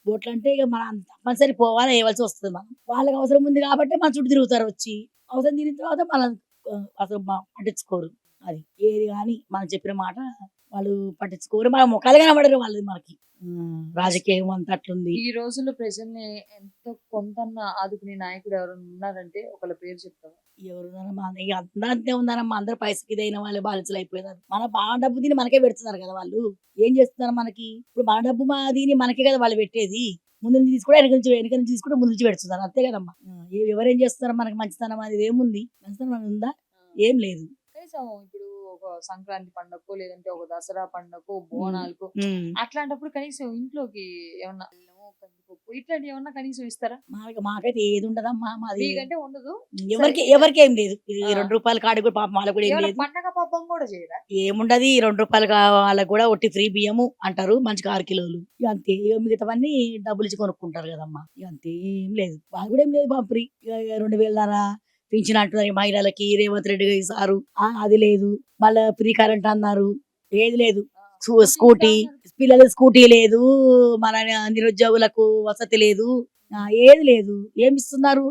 ఓట్లు అంటే ఇక మనం తప్పనిసరి పోవాలి, వేయవలసి వస్తుంది మనం. వాళ్ళకి అవసరం ఉంది కాబట్టి మన చుట్టూ తిరుగుతారు వచ్చి. అవసరం తీరిన తర్వాత మనం అసలు పట్టించుకోరు. అది. ఏది గాని మనం చెప్పిన మాట వాళ్ళు పట్టించుకోరు. మన మొఖాలు కనపడరు వాళ్ళది మనకి. రాజకీయం అంతా అట్లుంది. ఈ రోజుల్లో ప్రజల్ని ఎంతో కొంతన్నా ఆదుకునే నాయకుడు ఎవరైనా ఉన్నారంటే ఒకళ్ళ పేరు చెప్తావా? ఎవరున్నారమ్మా ఇగ అంతే ఉందనమ్మా. అందరూ పైసకి ఇదైన వాళ్ళే బానిసలయిపోయినారు. మన డబ్బు తిని మనకే పెడుతున్నారు కదా వాళ్ళు. ఏం చేస్తున్నారు మనకి? ఇప్పుడు మన డబ్బు తిని మనకే కదా వాళ్ళు పెట్టేది. ముందు నుంచి తీసుకోవడం, వెనక నుంచి తీసుకుంటే ముందు నుంచి పెడుతున్నారు. అంతే కదమ్మా! ఎవరేం చేస్తున్నారు మనకి మంచితనం అనేది ఏముంది? మంచితనం అనేది ఉందా? ఏం లేదు. కనీసం ఇప్పుడు ఒక సంక్రాంతి పండక్కో, లేదంటే ఒక దసరా పండక్కో, హ్మ్. బోనాలకో హ్మ్. అట్లాంటప్పుడు కనీసం ఇంట్లోకి ఏమన్నా అల్లము, కందిపప్పు ఇట్లాంటివి ఏమన్నా కనీసం ఇస్తారా? మాకైతే ఏది ఉండదమ్మా. మాది మీకంటే ఉండదు. సరే ఎవరికేం లేదు. ఈ ఆ! రూ. 2 కాడికి కూడా పాపం వాళ్ళకి కూడా ఏం ఏమన్నా లేదు. పండగ పబ్బం గూడా చేయరా? ఏముండది ఈ రూ. 2 వాళ్ళకి గూడా ఒట్టి ఫ్రీ బియ్యము అంటారు. మంచిగా 6 కిలోలు. ఇగ అంతే. ఇగ మిగతావన్నీ డబ్బులిచ్చి కొనుక్కుంటారు గదమ్మా! ఇగ అంతే ఏం లేదు. వాళ్ళు గూడా ఏం లేదు పాపం ఫ్రీ. ఇగ 2000 పింఛన్ అంటున్నారు ఈ మహిళలకి. రేవంత్ రెడ్డి ఇస్తారు. అది లేదు. మళ్ళా ఫ్రీ కరెంట్ అన్నారు. ఏది లేదు. ఆ! స్కూటీ ఇస్తా స్కూటీ అన్నారు. పిల్లలకి స్కూటీ లేదు. మన నిరుద్యోగులకు వసతి లేదు. ఏది లేదు. ఏమిస్తున్నారు?